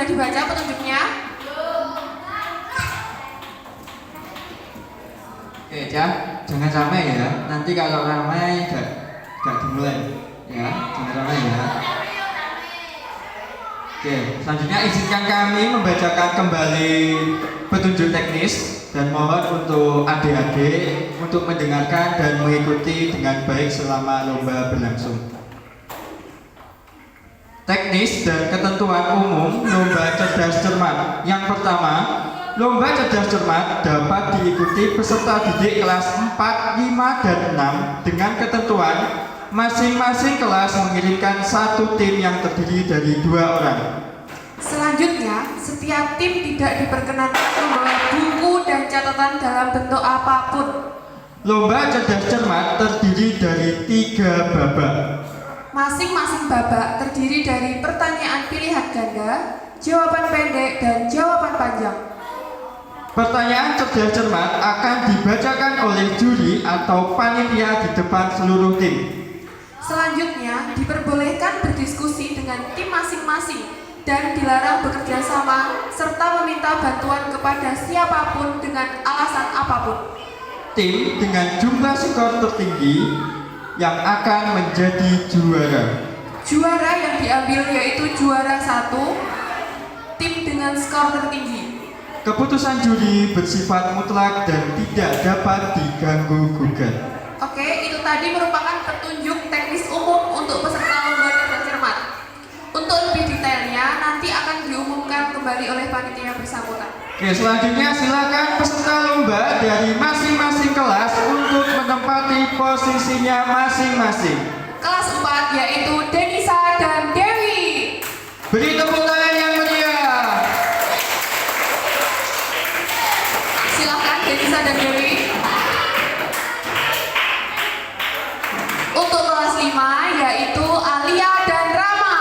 Boleh dibaca petunjuknya? Oke, jangan ramai ya. Nanti kalau ramai gak dimulai ya. Jangan ramai ya. Oke, selanjutnya izinkan kami membacakan kembali petunjuk teknis dan mohon untuk adik-adik untuk mendengarkan dan mengikuti dengan baik selama lomba berlangsung. Teknis dan ketentuan umum lomba cerdas cermat. Yang pertama, lomba cerdas cermat dapat diikuti peserta didik kelas 4, 5, dan 6 dengan ketentuan masing-masing kelas mengirimkan satu tim yang terdiri dari 2 orang. Selanjutnya, setiap tim tidak diperkenankan membawa buku dan catatan dalam bentuk apapun. Lomba cerdas cermat terdiri dari 3 babak. Masing-masing babak terdiri dari pertanyaan pilihan ganda, jawaban pendek, dan jawaban panjang. Pertanyaan cerdas cermat akan dibacakan oleh juri atau panitia di depan seluruh tim. Selanjutnya, diperbolehkan berdiskusi dengan tim masing-masing dan dilarang bekerja sama serta meminta bantuan kepada siapapun dengan alasan apapun. Tim dengan jumlah skor tertinggi yang akan menjadi juara. Juara yang diambil yaitu juara 1, tim dengan skor tertinggi. Keputusan juri bersifat mutlak dan tidak dapat diganggu gugat. Oke, itu tadi merupakan petunjuk teknis umum untuk peserta lomba cerdas cermat. Untuk lebih detailnya nanti akan diumumkan kembali oleh panitia bersangkutan. Oke, selanjutnya silakan peserta lomba dari masing-masing kelas untuk menempati posisinya masing-masing. Kelas 4 yaitu Denisa dan Dewi. Beri tepuk tangan yang meriah. Silakan Denisa dan Dewi. Untuk kelas 5 yaitu Alia dan Rama.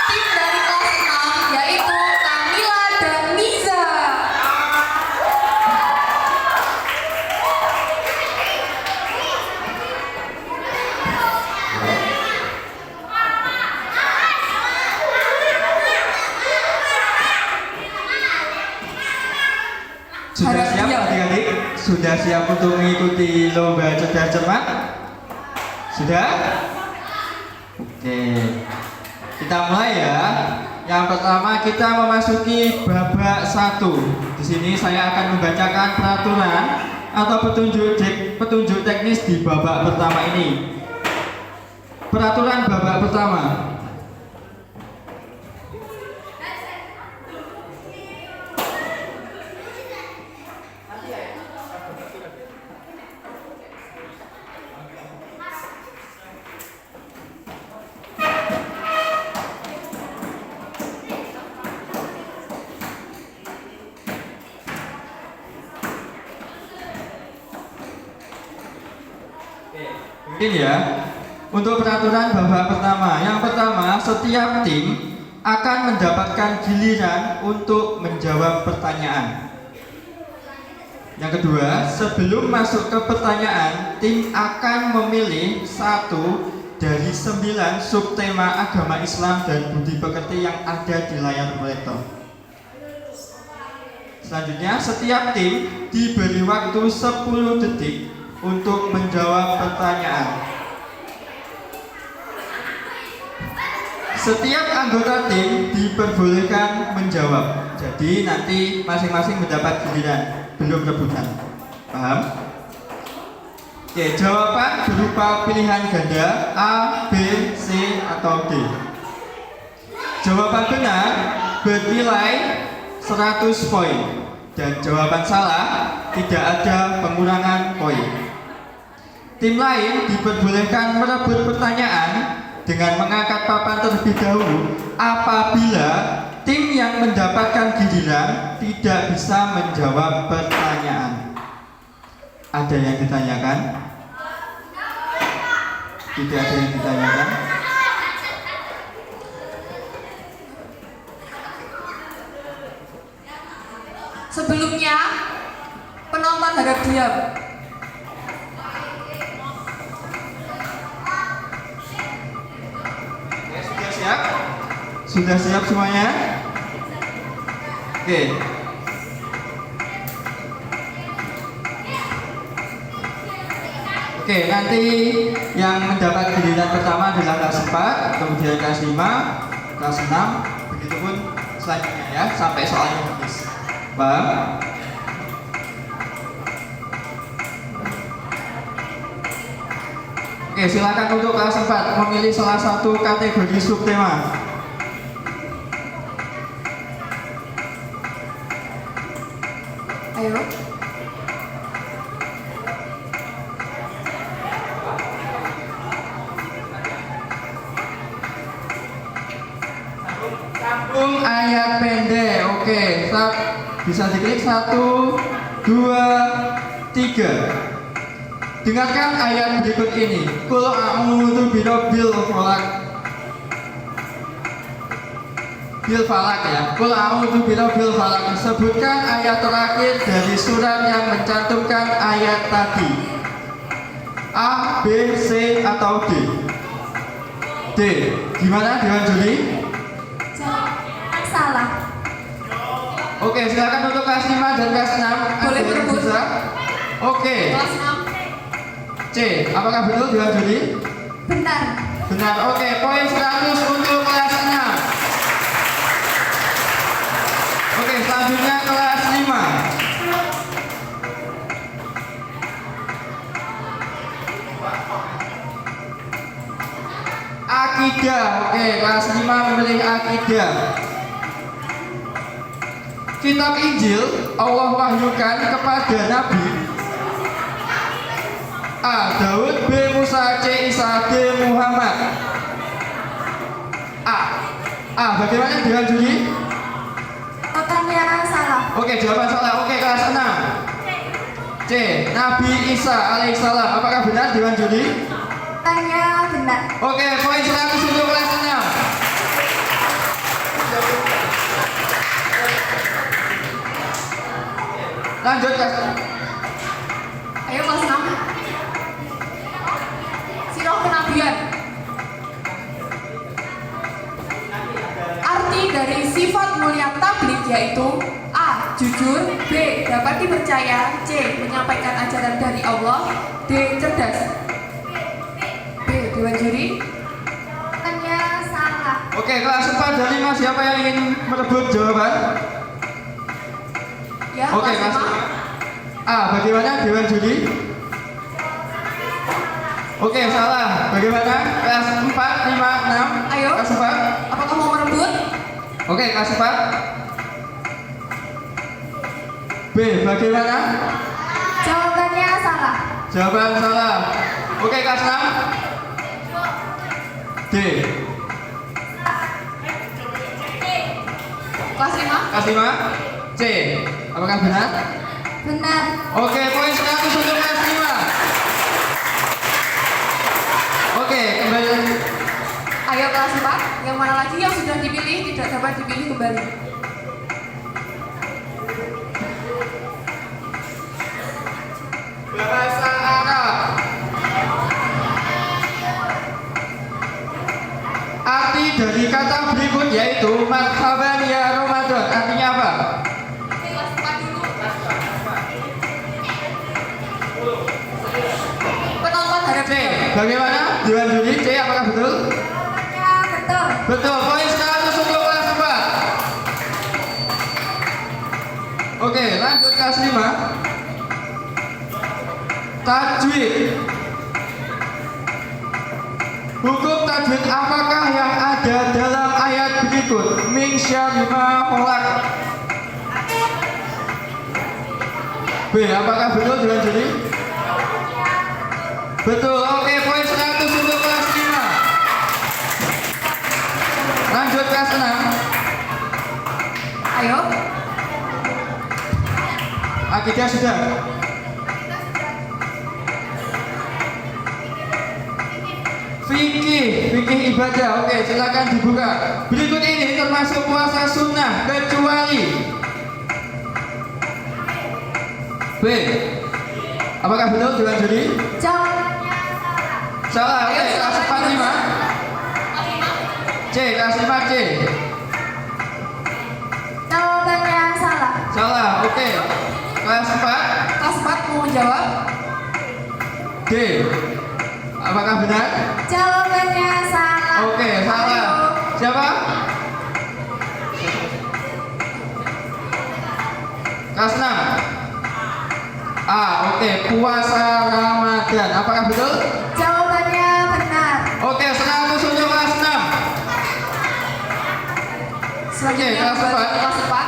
Tim dari kelas 6 yaitu Kamila dan Niza. Sudah Harap siap diam. adik-adik? Sudah siap untuk mengikuti lomba cerdas cermat? Sudah? Oke. Kita mulai ya. Yang pertama kita memasuki babak 1. Di sini saya akan membacakan peraturan atau petunjuk teknis di babak pertama ini. Peraturan babak pertama. Mungkin ya. Untuk peraturan babak pertama, yang pertama setiap tim akan mendapatkan giliran untuk menjawab pertanyaan. Yang kedua, sebelum masuk ke pertanyaan, tim akan memilih 1 dari 9 subtema agama Islam dan budi pekerti yang ada di layar proyektor. Selanjutnya, setiap tim diberi waktu 10 detik untuk menjawab pertanyaan. Setiap anggota tim diperbolehkan menjawab. Jadi nanti masing-masing mendapat giliran, belum rebutan. Paham? Oke, jawaban berupa pilihan ganda A, B, C, atau D. Jawaban benar bernilai 100 poin dan jawaban salah tidak ada pengurangan poin. Tim lain diperbolehkan merebut pertanyaan dengan mengangkat papan terlebih dahulu apabila tim yang mendapatkan giliran tidak bisa menjawab pertanyaan. Ada yang ditanyakan? Tidak ada yang ditanyakan? Sebelumnya, Penonton harap diam. Oke, sudah siap? Sudah siap semuanya? Oke. Oke, nanti yang mendapat giliran pertama adalah kelas 4, kemudian kelas 5, kelas 6, begitupun selanjutnya ya, sampai soalnya habis. Paham? Oke, silakan untuk kelas 4 memilih salah satu kategori subtema. Ayo. Sambung ayat pendek. Oke, bisa diklik 1, 2, 3. Dengarkan ayat berikut ini. Qul a'udzu birabbil falaq. Bil falaq ya. Qul a'udzu birabbil falaq. Sebutkan ayat terakhir dari surat yang mencantumkan ayat tadi. A, B, C atau D? D. Gimana Dewan Juri? Jangan salah. Oke, silakan untuk kelas 5 dan kelas 6. Boleh Ada yang berebut. bisa? Oke. Kelas 6. C, apakah betul Dewan Juri? Benar. Benar. Oke, poin 100 untuk kelas 6. Oke, selanjutnya kelas 5. Akidah. Oke, kelas 5 memilih akidah. Kitab Injil Allah wahyukan kepada Nabi A. Daud, B. Musa, C. Isa, D. Muhammad. A. Bagaimana dengan Juri? Pertanyaan salah. Oke, jawaban salah. Oke, kelas 6. C. Nabi Isa alaihissalam. Apakah benar Dewan Juri? Pertanyaan benar. Oke, poin 100 untuk kelas 6. Lanjut kelas. Ayo kelas 6. Sirah kenabian. Arti dari sifat mulia tabligh yaitu A. Jujur, B. Dapat dipercaya, C. Menyampaikan ajaran dari Allah, D. Cerdas. B. Dewan Juri. Pertanyaan salah. Oke, kelas 4 dan 5 siapa yang ingin merebut jawaban? Ya, Oke, kelas kelas 5. A. Bagaimana Dewan Juri? Oke, salah. Bagaimana? Kelas 4, 5, 6. Ayo. Kelas 4. Apakah mau merebut? Oke, kelas 4. B. Bagaimana? Jawabannya salah. Jawaban salah. Oke, kelas 6. D. Kelas 5. Kelas 5. C. Apakah benar? Benar. Oke, poin 100 untuk kelas 5. Oke, kembali. Ayo kelas 4. Yang mana lagi yang sudah dipilih tidak dapat dipilih kembali? Bahasa Arab. Arti dari kata berikut yaitu marhaban ya Ramadan. Artinya apa? Kelas 4 dulu. Penonton harap C. Bagaimana? Dewan Juri C. Apakah betul? Jawabannya betul. Betul. Poin 100 untuk kelas 4. Oke, lanjut kelas 5. Tajwid. Hukum tajwid apakah yang ada dalam ayat berikut? Min syarri ma khalaq. B. Apakah betul Dewan Juri? Betul. Oke, poin 100 untuk kelas 5. Lanjut kelas 6. Ayo. Akidah sudah. Fikih ibadah. Oke, silakan dibuka. Berikut ini termasuk puasa sunnah kecuali B. Apakah betul Dewan Juri? Jawabannya salah. Salah. Oke, kelas 4 5. C, kelas 5 C. Jawabannya salah. Salah. Oke. Kelas 4 Kelas 4 mau menjawab. D. Apakah benar? Jawabannya salah. Oke, salah. Siapa? Kelas 6. A. Oke, puasa Ramadan. Apakah betul? Jawabannya benar. Oke, 100 untuk kelas 6. Selanjutnya kelas buat 4. kelas 4.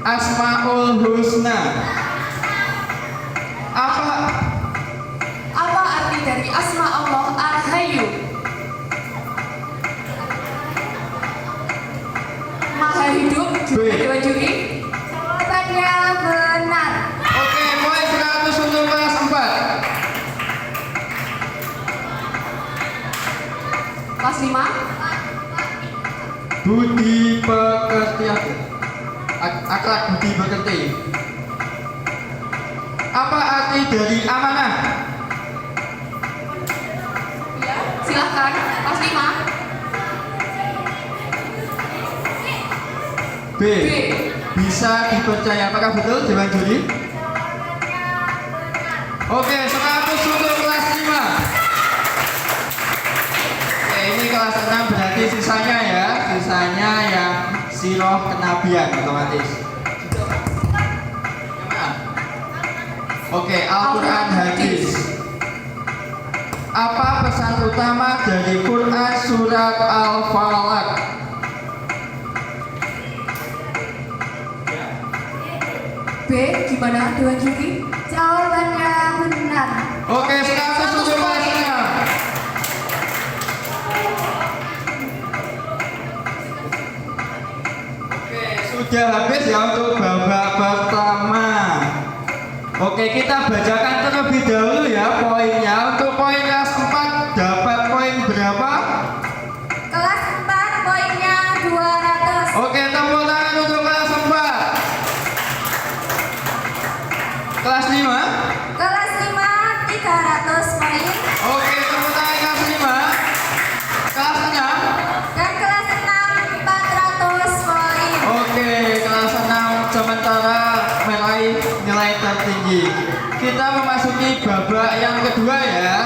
Asmaul Husna. Apa? Apa arti dari asma Allah Al-Hayyu? Maha hidup. B. Dewan Juri. Jawabannya benar. Oke, poin 100 untuk kelas 4. Kelas 5. Budi pekerti akhlak budi pekerti. Apa arti dari amanah? Ya, silahkan. Kelas 5. B. Bisa dipercaya. Apakah betul Dewan Juri? Oke, 100 untuk kelas 5. Oke, ini kelas 6 berarti sisanya ya. Sisanya yang siroh kenabian otomatis. Oke, Al-Quran hadis. Apa pesan utama dari Quran surat Al-Falaq? B. Gimana Dewan Juri? Jawabannya benar. Oke, 100 untuk kelas 6. Oke, sudah habis ya untuk babak pertama. Oke, kita bacakan terlebih dahulu ya poinnya. Untuk poin kelas 4 dapat poin berapa? Kelas 4 poinnya 200. Oke, tepuk tangan untuk kelas 4. Kelas 5. Kelas 5 300 poin. Oke, tepuk tangan kelas 5. Kelas 6. Dan kelas 6 400 poin. Oke, kelas 6 sementara meraih nilai tertinggi. Kita memasuki babak yang kedua ya.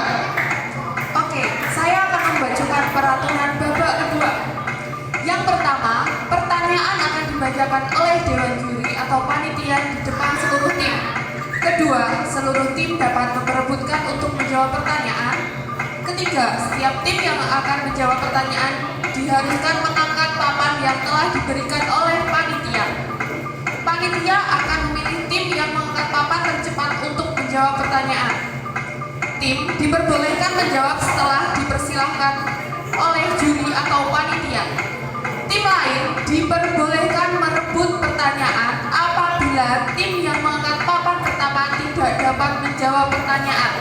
Oke, saya akan membacakan peraturan babak kedua. Yang pertama, pertanyaan akan dibacakan oleh Dewan Juri atau panitia di depan seluruh tim. Kedua, seluruh tim dapat memperebutkan untuk menjawab pertanyaan. Ketiga, setiap tim yang akan menjawab pertanyaan diharuskan mengangkat papan yang telah diberikan oleh panitia. Panitia akan memilih tim yang mengangkat papan tercepat untuk menjawab pertanyaan. Tim diperbolehkan menjawab setelah dipersilahkan oleh juri atau panitia. Tim lain diperbolehkan merebut pertanyaan apabila tim yang mengangkat papan pertama tidak dapat menjawab pertanyaan.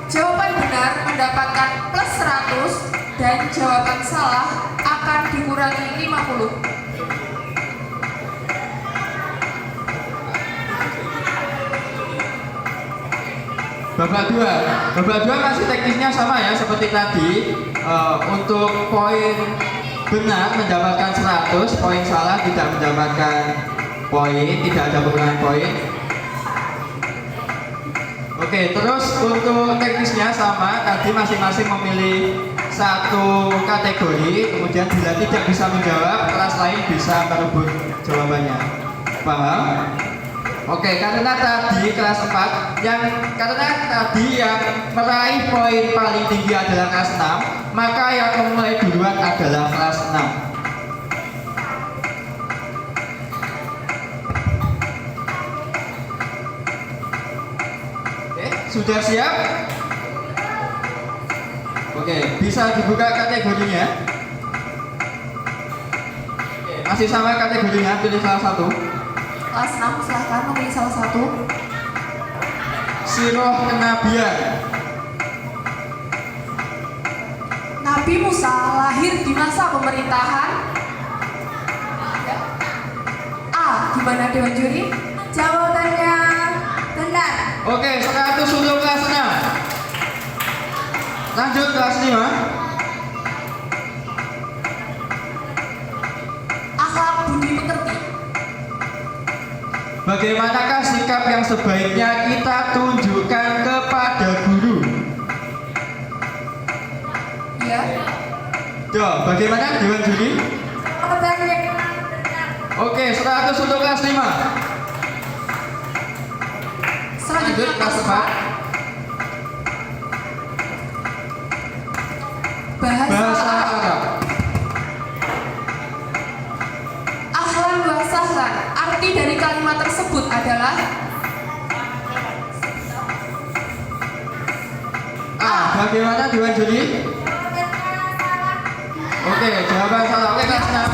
Jawaban benar mendapatkan plus 100 dan jawaban salah akan dikurangi 50. Babak 2. Babak 2 masih teknisnya sama ya seperti tadi. Untuk poin benar mendapatkan 100, poin salah tidak mendapatkan poin, tidak ada pengurangan poin. Oke, terus untuk teknisnya sama, tadi masing-masing memilih satu kategori, kemudian bila tidak bisa menjawab, kelas lain bisa merebut jawabannya. Paham? Oke, karena tadi kelas 4 karena tadi yang meraih poin paling tinggi adalah kelas 6, maka yang memulai duluan adalah kelas 6. Oke, sudah siap? Oke, bisa dibuka kategorinya. Oke, masih sama kategorinya, pilih salah satu. Kelas 6 silahkan memilih salah satu. Siroh kenabian. Nabi Nabi Musa lahir di masa pemerintahan A. Gimana Dewan Juri? Jawabannya benar. Oke, 100 untuk kelas 6. Lanjut kelas 5. Akhlak budi pekerti. Bagaimanakah sikap yang sebaiknya kita tunjukkan kepada guru? Ya. Yo, bagaimana Dewan Juri? Jawabannya benar. Oke, 100 untuk kelas 5. Selanjutnya Lanjut kelas 4. Bahasa Arab. Ahlan wa sahlan. Arti dari kalimat tersebut adalah A. Bagaimana Dewan Juri? Oke, jawaban salah. Oke, kelas 6.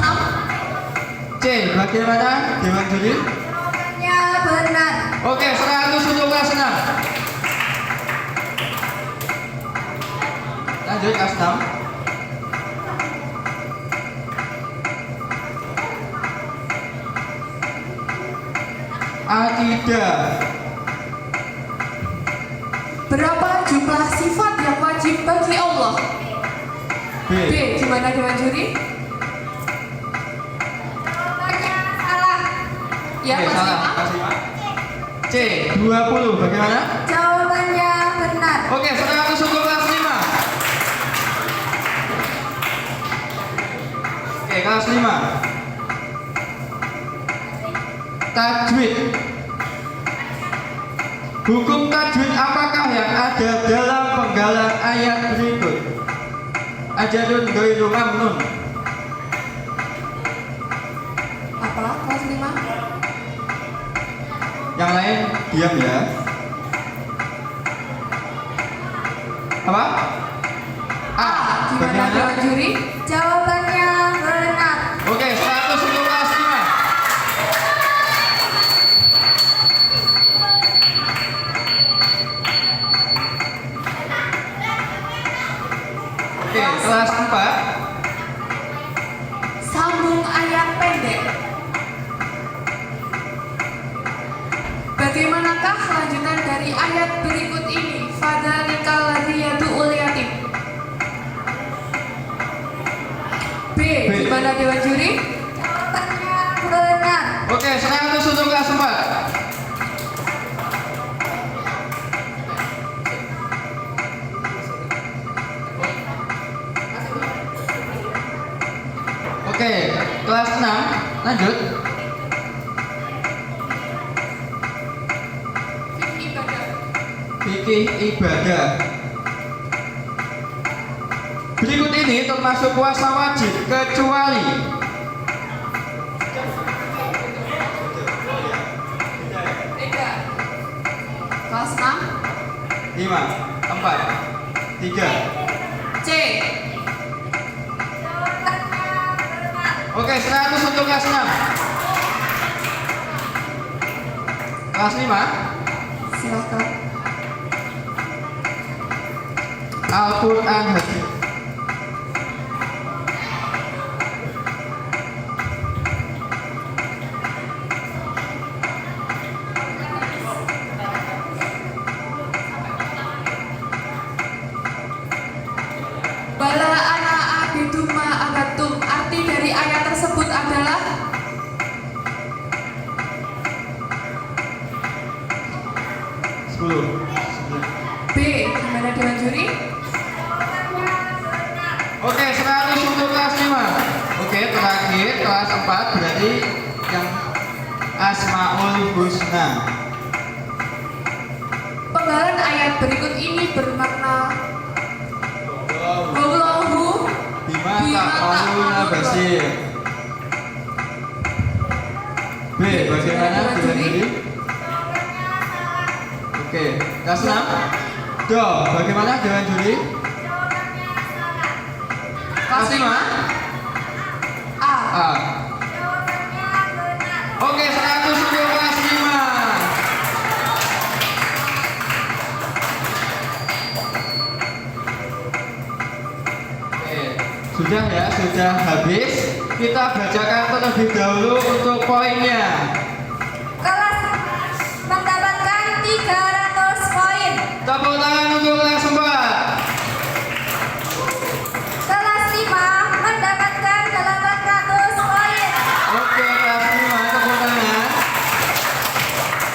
C. Bagaimana Dewan Juri? Jawabannya benar. Oke, 100 untuk kelas 6. Lanjut kelas 6. Akidah. berapa jumlah sifat yang wajib bagi Allah? B. B. Gimana Dewan Juri? Jawabannya salah. Ya, Oke, kelas salah. 5. Kelas 5. C. 20. Bagaimana? Jawabannya benar. Oke, 100 untuk kelas 5. Oke, kelas 5. Tajwid. Hukum tajwid apakah yang ada dalam penggalan ayat berikut? Ajadun ghairu mamnun. Apa? Kelas 5. Yang lain diam ya. Apa? A. Gimana Bagaimana? Dewan Juri? Jawabannya benar. Oke, 100 untuk kelas 5. Oke, kelas 4. Sambung ayat pendek. Bagaimanakah kelanjutan dari ayat berikut ini? Fadzalikal ladzi yad'ul yatim. B. Gimana Dewan Juri? Jawabannya benar. Oke, 100 untuk kelas 4. Oke, kelas 6. Lanjut. Fikih ibadah. Berikut ini termasuk puasa wajib kecuali Kelas 6. 5, 4, 3. C. Jawabannya benar. Oke, 100 untuk kelas 6. Kelas 5. Silakan. Al-Quran hadis. Bala ana abidu ma abatum. Arti dari ayat tersebut adalah 10. B. Gimana Dewan Juri? Oke, 100 untuk kelas 5. Oke, terakhir kelas 4 berarti yang Asmaul Husna. Penggalan ayat berikut ini bermakna Wallahu Bima Bima ta'maluna ta'maluna basir. B. Bagaimana Dewan Dewan Juri? Juri? Oke, kelas 6. Do, bagaimana Dewan Juri? kelas 5. A. A. Oke, 100 untuk kelas 5. Oke, Sudah ya, sudah habis. Kita bacakan terlebih dahulu untuk poinnya. Kelas mendapatkan 300 poin. Tepuk tangan untuk kelas 4. Kelas 5 mendapatkan 800 poin. Oke, kelas 5 tepuk tangan.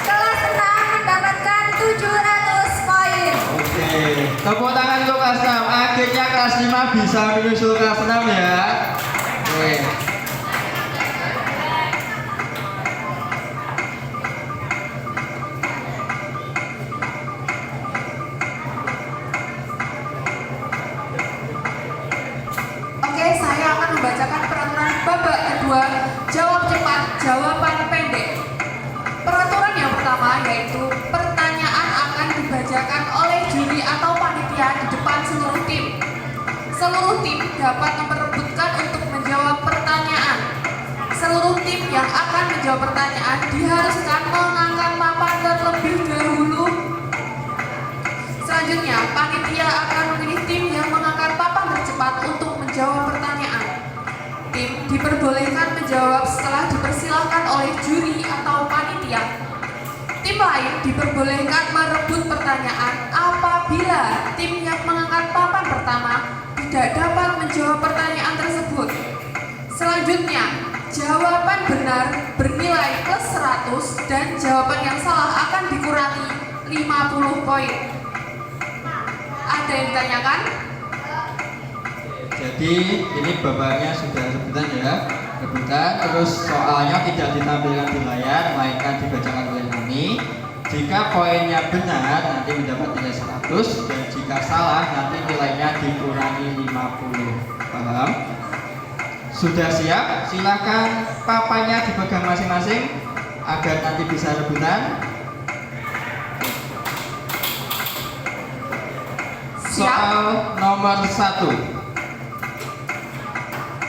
Kelas 6 mendapatkan 700 poin. Oke, tepuk tangan untuk kelas 6. Akhirnya kelas 5 bisa menyusul kelas 6 ya. Oke. Oke, saya akan membacakan peraturan babak kedua, jawab cepat, jawaban pendek. Peraturan yang pertama yaitu pertanyaan akan dibacakan oleh juri atau panitia di depan seluruh tim. Seluruh tim dapat memperebutkan untuk menjawab pertanyaan. Seluruh tim yang akan menjawab pertanyaan diharuskan mengangkat papan terlebih dahulu. Selanjutnya, panitia akan memilih tim yang mengangkat papan tercepat untuk menjawab pertanyaan. Tim diperbolehkan menjawab setelah dipersilahkan oleh juri atau panitia. Tim lain diperbolehkan merebut pertanyaan apabila tim yang mengangkat papan pertama tidak dapat menjawab pertanyaan tersebut. Selanjutnya, jawaban benar bernilai plus 100 dan jawaban yang salah akan dikurangi 50 poin. Ada yang ditanyakan? Jadi ini babaknya sudah rebutan ya, rebutan. Terus soalnya tidak ditampilkan di layar, melainkan dibacakan oleh kami. Jika poinnya benar nanti mendapat nilai 100 dan jika salah nanti nilainya dikurangi 50. Paham? Sudah siap? Silakan papannya dipegang masing-masing agar nanti bisa rebutan. Soal nomor 1.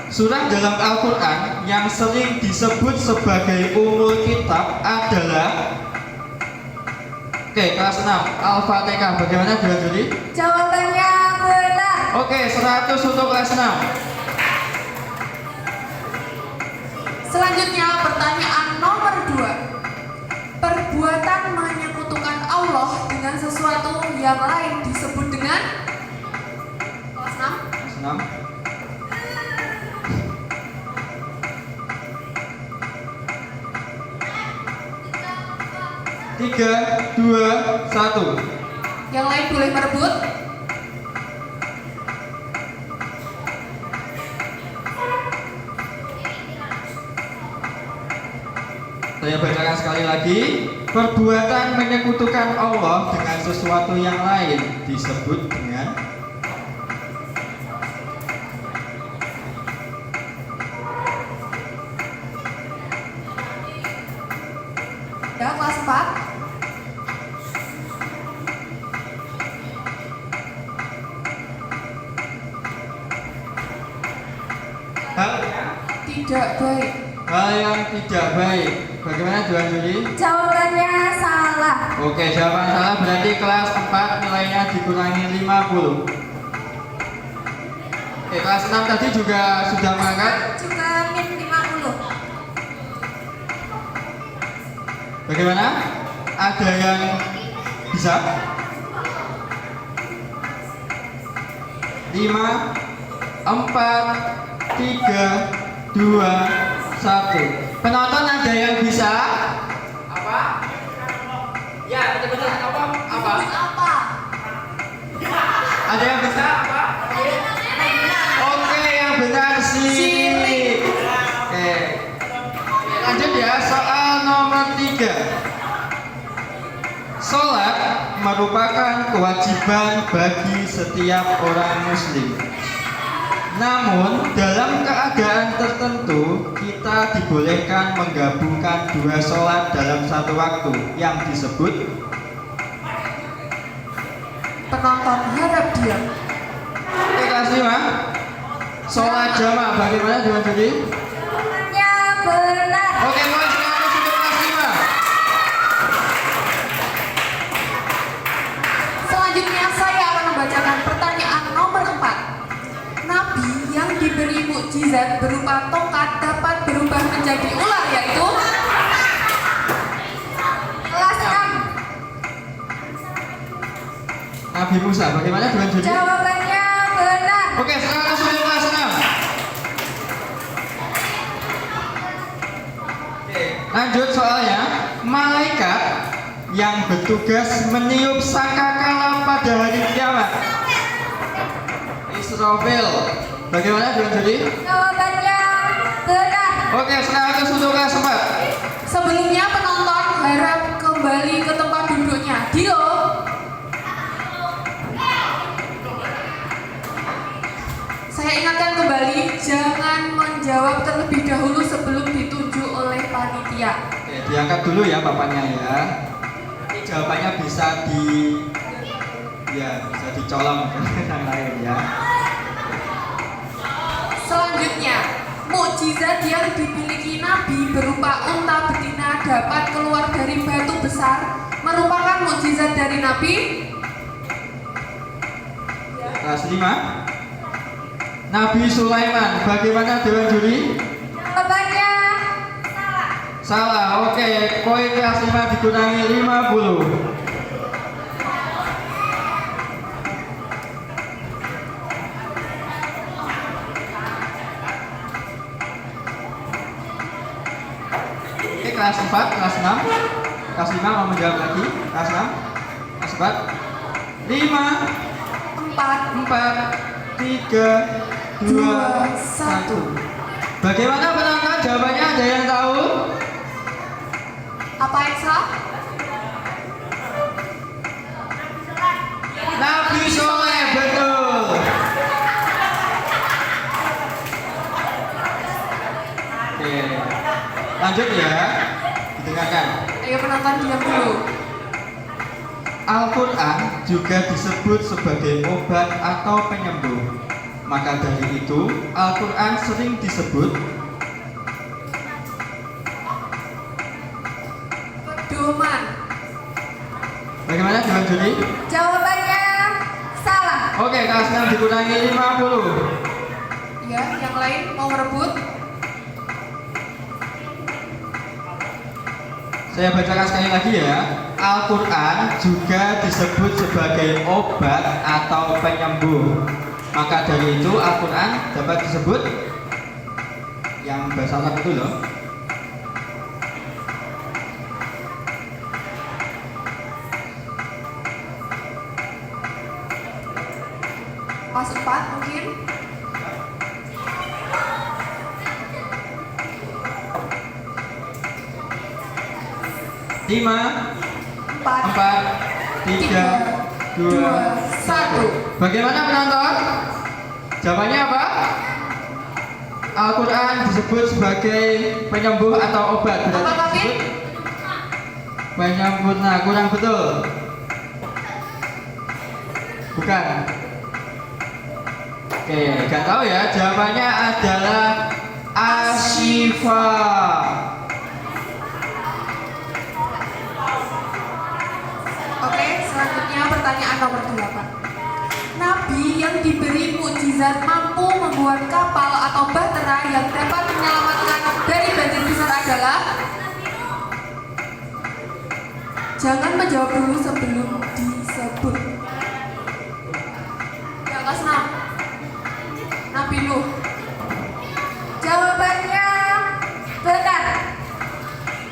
Surah dalam Al-Quran yang sering disebut sebagai Ummul Kitab adalah kelas 6, Al-Fatihah. Bagaimana dengan juri? Jawabannya benar. Oke, 100 untuk kelas 6. Selanjutnya pertanyaan nomor 2. Perbuatan menyekutukan Allah dengan sesuatu yang lain disebut dengan kelas 6. Kelas 6. Tiga, dua, satu. Yang lain boleh merebut. Saya bacakan sekali lagi. Perbuatan menyekutukan Allah dengan sesuatu yang lain disebut dengan Ya, kelas 4. hal Tidak baik. yang tidak baik. Bagaimana Juan Juli? Jawabannya salah. Oke, jawaban salah berarti kelas 4 nilainya dikurangi 50. Oke, kelas 6 tadi juga sudah mengangkat. Juga min 50. Bagaimana? Ada yang bisa? 5, 4, 3, 2, 1. Penonton ada yang bisa? Apa? Ya, betul-betul apa? Apa? Apa? Ada yang bisa? Apa? Oke, yang benar sini. Oke. Lanjut ya, soal nomor 3. Sholat merupakan kewajiban bagi setiap orang muslim. Namun dalam keadaan tertentu kita dibolehkan menggabungkan 2 sholat dalam satu waktu yang disebut Penonton harap diam. kelas 5. Sholat jamaah bagaimana dengan Judi? Jawabannya benar. Oke, mohon silakan untuk kelas 5. Selanjutnya saya akan membacakan pertanyaan nomor 4. Nabi yang diberi menjadi ular, yaitu Kelas 6. Nabi Musa. Bagaimana dengan Jody? Jawabannya benar. Oke, 100 untuk kelas 6. Oke, lanjut soalnya. Malaikat yang bertugas meniup sangkakala pada hari kiamat. Israfil. Bagaimana dengan Jody? Jawabannya benar. Oke, 100 untuk kelas 4. sebelumnya penonton harap kembali ke tempat duduknya. Dio, saya ingatkan kembali, jangan menjawab terlebih dahulu sebelum ditunjuk oleh panitia. Oke, diangkat dulu ya papannya ya. Nanti jawabannya bisa bisa dicolong ke yang lain ya. Selanjutnya, mukjizat yang dimiliki Nabi berupa unta betina dapat keluar dari batu besar merupakan mukjizat dari Nabi. Kelas 5. Nabi Sulaiman. Bagaimana Dewan Juri? Jawabannya salah. Salah. Oke, poin kelas 5 dikurangi 50. Oke, kelas 4, kelas 6. Kelas 5 mau menjawab lagi. Kelas 6. Kelas 4. 5 4 3 2 1. Bagaimana penonton? Jawabannya ada yang tahu? Apa yang salah? Nabi Soleh, betul. Oke, lanjut ya. Didengarkan. Ayo penonton diam dulu. Al-Quran juga disebut sebagai obat atau penyembuh. Maka dari itu, Al-Quran sering disebut pedoman. bagaimana Dewan Juni? Jawabannya salah. Oke, kelas 6 dikurangi 50. Ya, yang lain mau merebut? Saya bacakan sekali lagi ya. Al-Quran juga disebut sebagai obat atau penyembuh. Maka dari itu Al-Quran dapat disebut yang bahasa Arab itu loh. Pas 4 mungkin? Lima, 4, 4, 3, 2, 1. Bagaimana penonton? Jawabannya apa? Al-Quran disebut sebagai penyembuh atau obat. Apa Berarti Kavin? disebut penyempurna. Kurang betul. Bukan. Oke, gak tahu ya. Jawabannya adalah Asyifa. Oke, selanjutnya pertanyaan nomor 8. Nabi yang diberi mukjizat mampu membuat kapal atau bahtera yang dapat menyelamatkan dari banjir besar adalah? Jangan menjawab dulu sebelum disebut. Ya, kelas 6. Nabi Nuh. Jawabannya benar.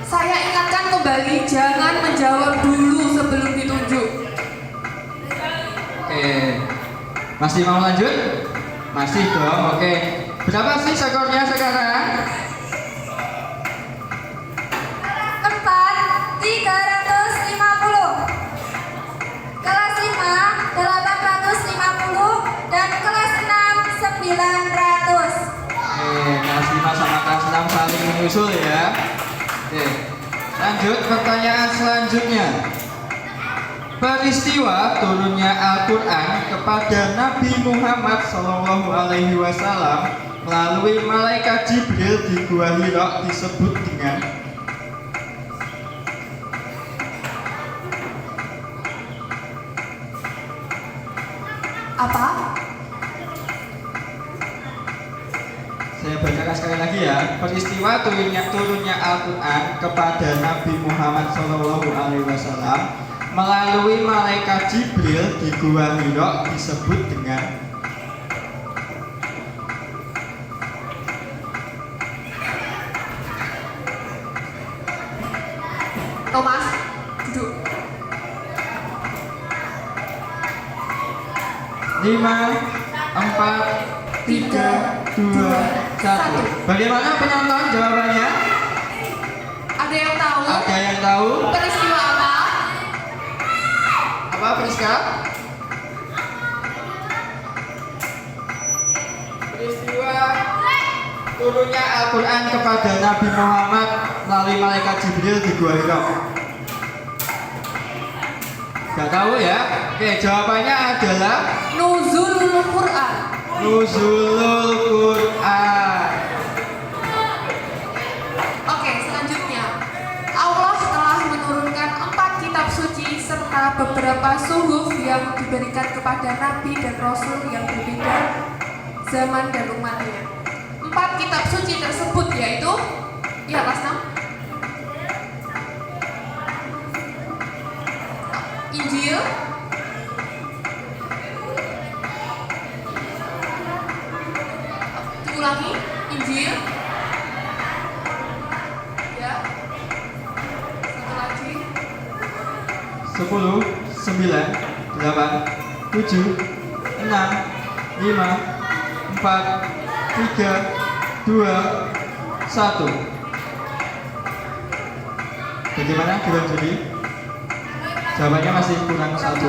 Saya ingatkan kembali, jangan menjawab dulu sebelum ditunjuk. Oke, masih mau lanjut? Masih dong, oke. Berapa sih skornya sekarang? 4, 350. Kelas 5, 850. Dan kelas 6, 900. Kelas 5 sama kelas 6 saling menyusul ya. Oke, lanjut pertanyaan selanjutnya. Peristiwa turunnya Al-Quran kepada Nabi Muhammad SAW melalui malaikat Jibril di Gua Hira disebut dengan Apa? saya bacakan sekali lagi ya. peristiwa turunnya Al-Quran kepada Nabi Muhammad SAW melalui malaikat Jibril di Gua Hira disebut dengan Thomas, duduk. 5, 4, 3, 2, 1. Bagaimana penonton jawabannya? Ada yang tahu? Ada yang tahu? Peristiwa apa? Apa Priska? Peristiwa turunnya Al-Quran kepada Nabi Muhammad melalui malaikat Jibril di Gua Hira. Gak tahu ya? Oke, jawabannya adalah Nuzulul Quran. Nuzulul Quran. Oke, selanjutnya Allah telah menurunkan 4 kitab suci serta beberapa suhuf yang diberikan kepada nabi dan rasul yang berbeda zaman dan umatnya. 4 kitab suci tersebut yaitu ya kelas 6 Injil, ulangi, Injil, ya, satu lagi, 10, 9, 8, 7, 6, 5, 4, 3, 2, 1. Bagaimana Dewan Juri? Jawabannya masih kurang 1.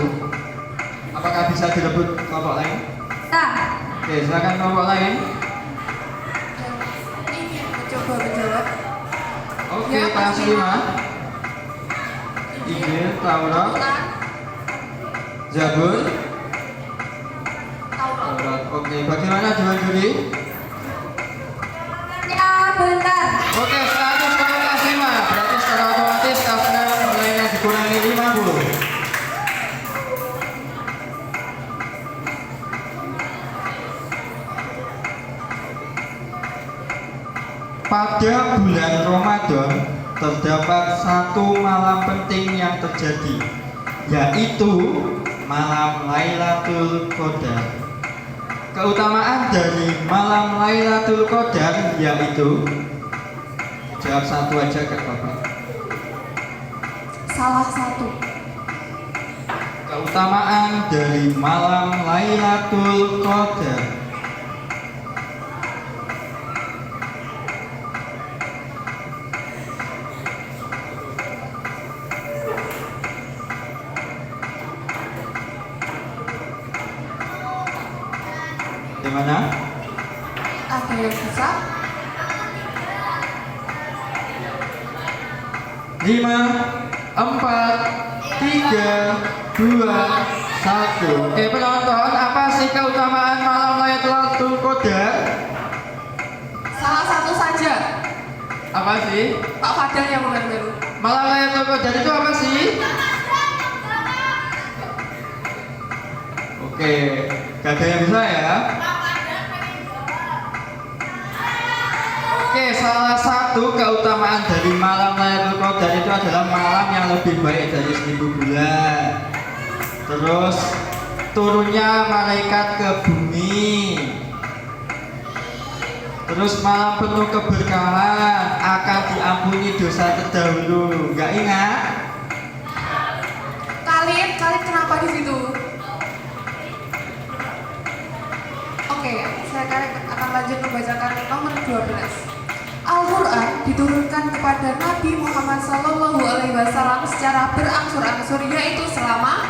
Apakah bisa direbut kelompok lain? Nah, Oke, silakan kelompok lain. dan ingin mencoba menjawab. Oke, Ya, kelas pasti. 5. Injil, Taurat, Quran, Zabur, Taurat. Taurat. Oke, bagaimana Dewan Juri? ya benar. Oke, 100 kalau kelas 5. Berarti secara otomatis kelas 6 nilainya dikurangi 50. Pada bulan Ramadan terdapat satu malam penting yang terjadi, yaitu malam Lailatul Qadar. Keutamaan dari malam Lailatul Qadar yaitu, jawab satu aja Kak Bapak. Salah satu. Keutamaan dari malam Lailatul Qadar. Bagaimana? Ada yang bisa? 5, 4, 3, 2, 1. Oke penonton, apa sih keutamaan malam Lailatul Qadar? Salah satu saja. Apa sih? Pak Fadal yang baru. Malam Lailatul Qadar itu apa sih? Oke, gak ada yang bisa ya? Oke, salah satu keutamaan dari malam Lailatul Qadar itu adalah malam yang lebih baik dari 1000 bulan. Terus turunnya malaikat ke bumi. Terus malam penuh keberkahan, akan diampuni dosa terdahulu. Gak ingat? Kalian kenapa di situ? Oke, saya akan lanjut membacakan nomor 12. Al-Quran diturunkan kepada Nabi Muhammad SAW secara berangsur-angsur, yaitu selama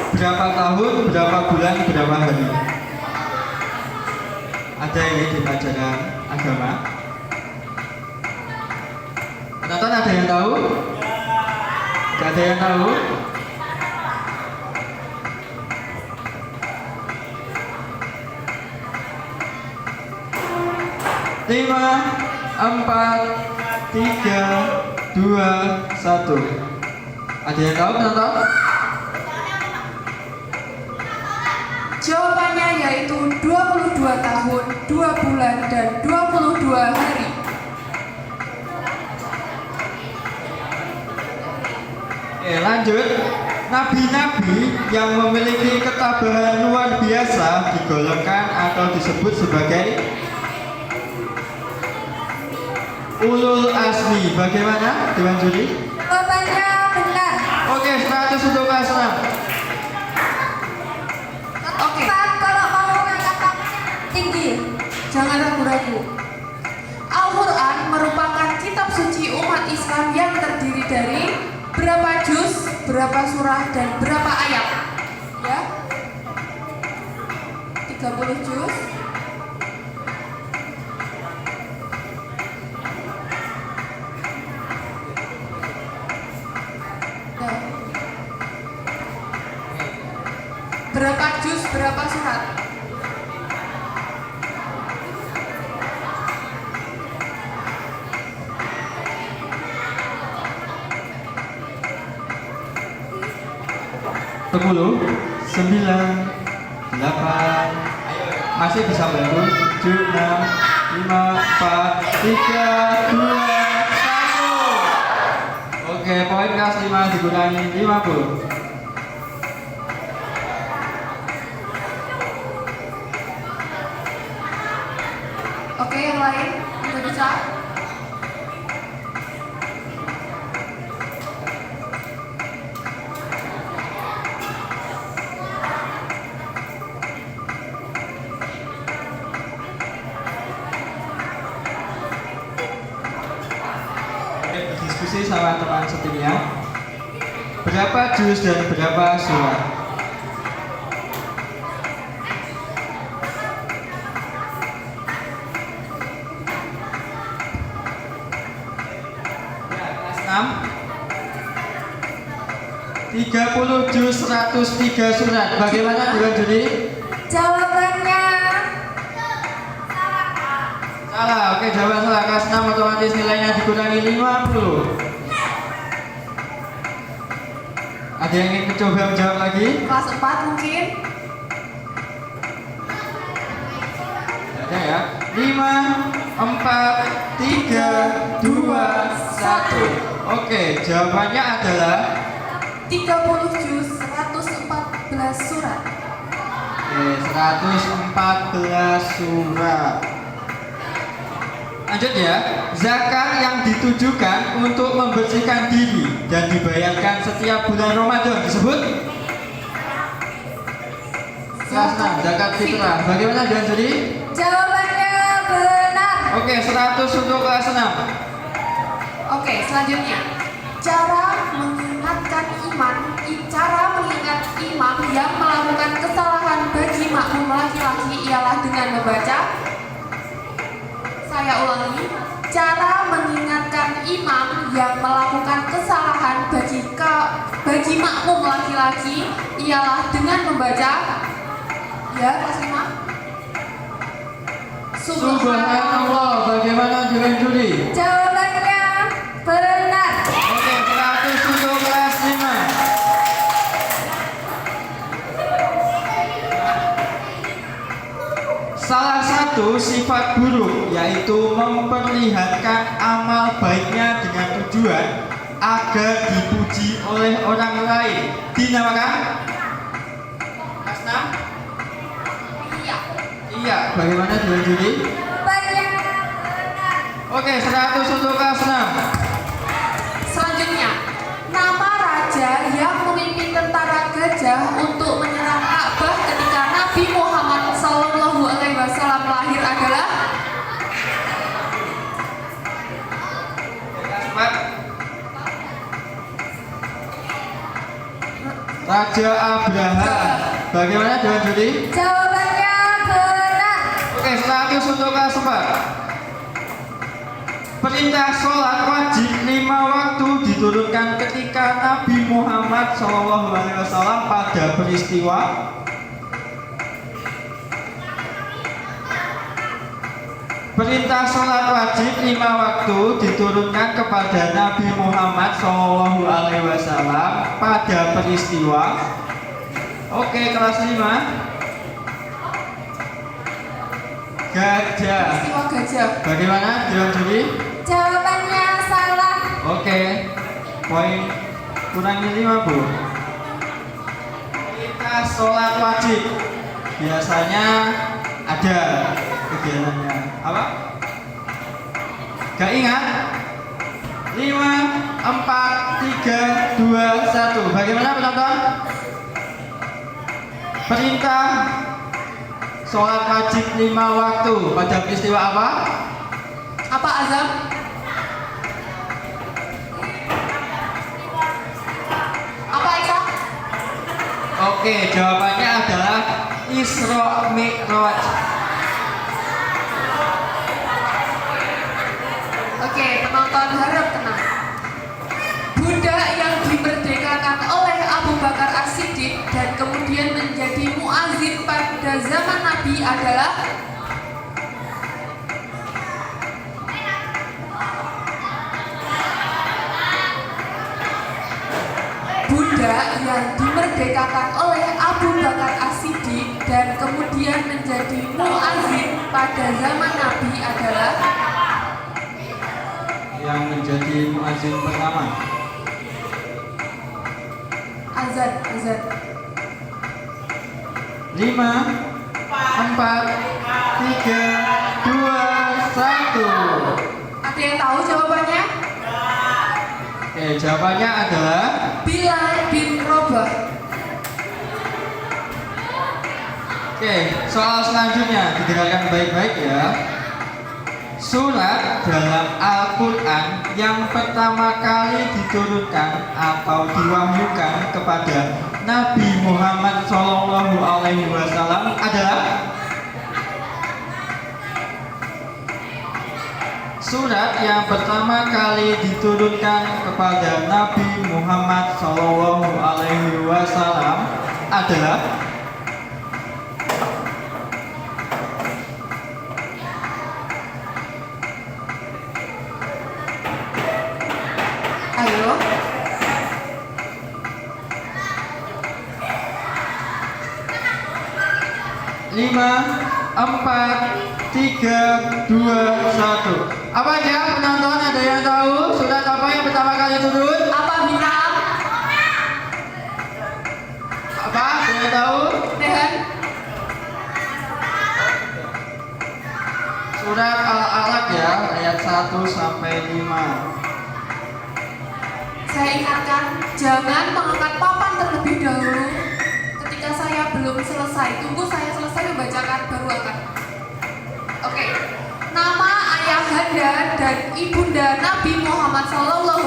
Berapa tahun, berapa bulan, berapa hari? Ada ini di pelajaran agama. Penonton ada yang tahu? Gak ada yang tahu? Lima, 4, 3, 2, 1. Ada yang tahu penonton? jawabannya yaitu 22 tahun, 2 bulan, dan 22 hari. Oke, lanjut. Nabi-nabi yang memiliki ketabahan luar biasa digolongkan atau disebut sebagai ulul azmi. Bagaimana Dewan Juri? Jawabannya benar. Oke, 100 untuk kelas 6. Oke, Pak, kalau mau ngangkat tangannya tinggi. jangan ragu-ragu. Al-Quran merupakan kitab suci umat Islam yang terdiri dari berapa juz, berapa surah, dan berapa ayat? Ya, 30 juz, ya. Berapa juz, berapa surat? Sepuluh, 9, 8. Masih bisa bantu. 7, 6, 5, 4, 3, 2, 1. Oke, poin kelas 5 dikurangi 50. Oke, yang lain udah bisa? Oke, berdiskusi sama teman setimnya. Berapa juz dan berapa surat? Ya, kelas 6. 30 juz 103 surat. Bagaimana Dewan Juri? Jawabannya Salah. Oke, jawaban salah. Kelas 6 otomatis nilainya dikurangi 50. Ada yang ingin mencoba menjawab lagi? Kelas 4 mungkin? Ada ya. 5, 4, 3, 2, 1. Oke, jawabannya adalah 30 juz, 114 surat. Oke, 114 surat. Lanjut ya. Zakat yang ditujukan untuk membersihkan diri dan dibayarkan setiap bulan Ramadan disebut kelas 6, zakat fitrah. Bagaimana Dewan Juri? jawabannya benar. Oke, 100 untuk kelas 6. Oke, selanjutnya. Cara mengingat imam yang melakukan kesalahan bagi makmum laki-laki ialah dengan membaca. Saya ulangi. Cara mengingatkan imam yang melakukan kesalahan bagi makmum laki-laki ialah dengan membaca. Ya, kelas 5. Subhanallah. Bagaimana Dewan Juri? Jawabannya benar. Oke, 100 untuk kelas 5. Salah satu sifat buruk yaitu memperlihatkan amal baiknya dengan tujuan agar dipuji oleh orang lain dinamakan kelas 6? Iya. Iya, bagaimana Dewan Juri? Jawabannya benar. Oke, 100 untuk kelas 6. Selanjutnya, nama raja yang memimpin tentara gajah untuk menyerang Ka'bah ketika Nabi Muhammad SAW lahir adalah Kelas 4. Raja Abraha. Bagaimana Dewan Juri? Jawabannya benar. Oke, 100 untuk kelas 4. Perintah sholat wajib 5 waktu diturunkan ketika Nabi Muhammad SAW pada peristiwa Perintah sholat wajib 5 waktu diturunkan kepada Nabi Muhammad SAW pada peristiwa. Oke, kelas 5. Gajah. Peristiwa gajah. Bagaimana Dewan Juri? Jawabannya salah. Oke, poin kurangi 5 Bu. Perintah sholat wajib biasanya ada kegiatannya. Apa? Gak ingat? 5, 4, 3, 2, 1. Bagaimana penonton? Perintah sholat wajib 5 waktu pada peristiwa apa? Apa Azam? Apa Isa? Oke, jawabannya adalah Isra Mi'raj. Oke, penonton harap tenang. Budak yang dimerdekakan oleh Abu Bakar As-Siddiq dan kemudian menjadi muazin pada zaman Nabi adalah budak yang dimerdekakan oleh Abu Bakar As-Siddiq dan kemudian menjadi muazin pada zaman Nabi adalah Yang menjadi muazin pertama. azan. 5, 4, 3, 2, 1. Ada yang tahu jawabannya? Oke, jawabannya adalah Bilal bin Rabah. Oke, soal selanjutnya didengarkan baik-baik ya. Surat dalam Al-Quran yang pertama kali diturunkan atau diwahyukan kepada Nabi Muhammad SAW adalah surat yang pertama kali diturunkan kepada Nabi Muhammad SAW adalah Ayo. Lima, 4, 3, 2, 1. Apa aja penonton, ada yang tahu surat apa yang pertama kali turun? Apa bintang? Apa? Ada yang tahu? Dehan? Surat Al-Alaq ya, ayat 1 sampai 5. Saya ingatkan, jangan mengangkat papan terlebih dahulu. Ketika saya belum selesai, tunggu saya selesai membacakan baru akan. Oke. Nama ayahanda dan ibunda Nabi Muhammad SAW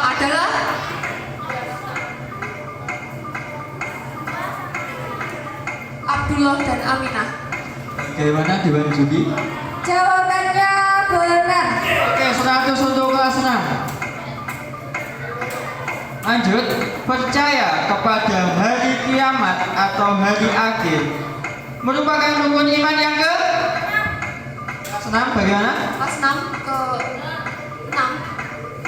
adalah Abdullah dan Aminah. Bagaimana Dewan Judi? Jawabannya benar. Oke, 100 untuk kelas 6. Lanjut, percaya kepada hari kiamat atau hari akhir merupakan rukun iman yang ke? Kelas 6 bagaimana? Kelas 6 ke 6.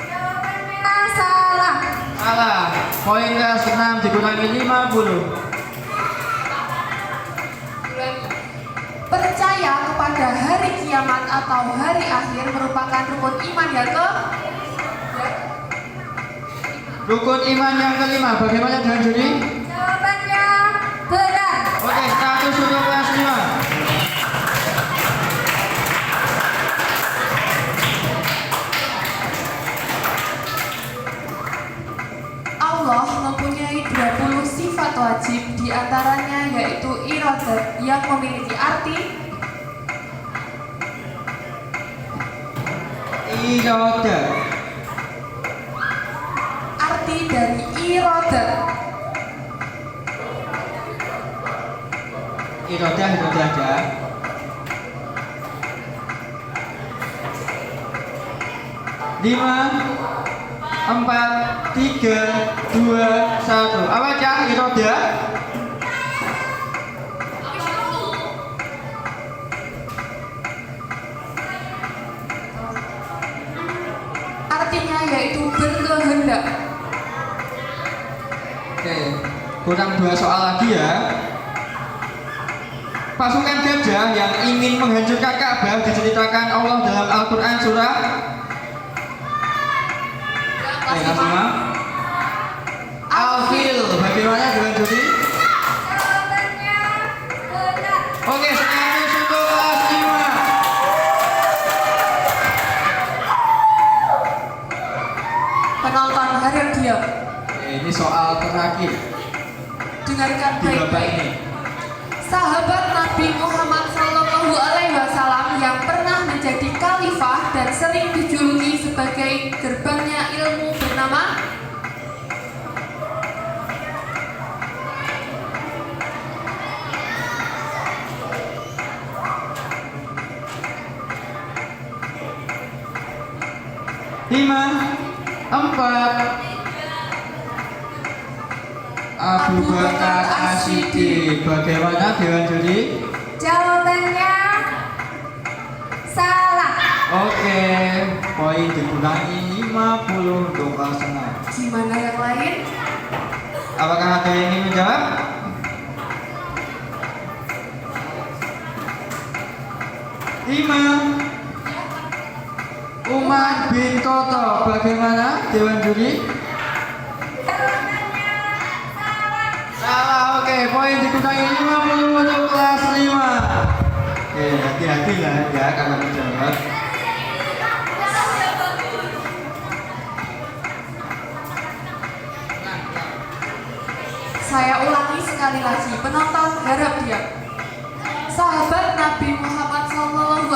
Jawabannya salah. Salah. Poin kelas 6 dikurangi 50. Percaya kepada hari kiamat atau hari akhir merupakan rukun iman yang ke? Rukun iman yang kelima, bagaimana dengan Juni? Jawabannya benar. Oke, 100 untuk kelas 5. Allah mempunyai 20 sifat wajib, diantaranya yaitu iradat yang memiliki arti Iroda. arti dari iradat. Iroda aja. Lima, 4, 3, 2, 1. Apa aja iroda? Artinya yaitu berkehendak. Oke, kurang 2 soal lagi ya. pasukan gajah yang ingin menghancurkan Ka'bah diceritakan Allah dalam Al-Quran surah Kelas 5. Al-Fil. Bagaimana dengan Jody? Jawabannya benar. Oke, 100 untuk kelas 5. Penonton harap diam. Ini soal terakhir Dengarkan di babak baik-baik. ini. Sahabat Nabi Muhammad SAW yang pernah menjadi khalifah dan sering dijuluki sebagai gerbangnya ilmu bernama Lima, 4. Abu Bakar As-Siddiq. Bagaimana Dewan Juri? Jawabannya salah. Oke, poin dikurangi 50 untuk kelas 6. gimana yang lain? Apakah ada yang ingin menjawab? Lima. Umar bin Khattab. Bagaimana Dewan Juri? Jawabannya salah. Salah, oke, poin dikurangi 50 untuk kelas 5. Oke, hati-hati lah ya kalau menjawab. Saya ulangi sekali lagi, penonton harap diam. Sahabat Nabi Muhammad SAW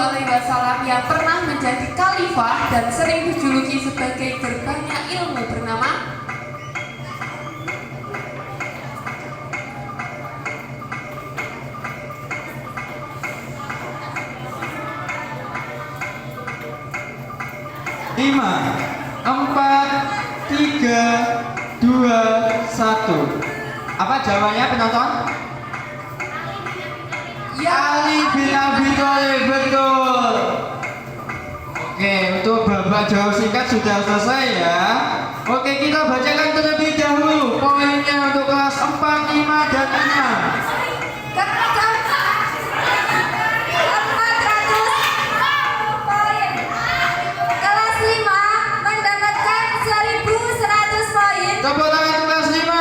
yang pernah menjadi khalifah dan sering dijuluki sebagai gerbangnya ilmu bernama Lima, 4, 3, 2, 1. Apa jawabannya penonton? Ali bin Abi Thalib, betul. Oke, untuk babak jawab singkat sudah selesai ya. Oke, kita bacakan terlebih dahulu poinnya untuk kelas 4, 5, dan 6. Kelas 400 poin. Kelas 5 mendapatkan 1.100 poin. Tepuk tangan untuk kelas 5.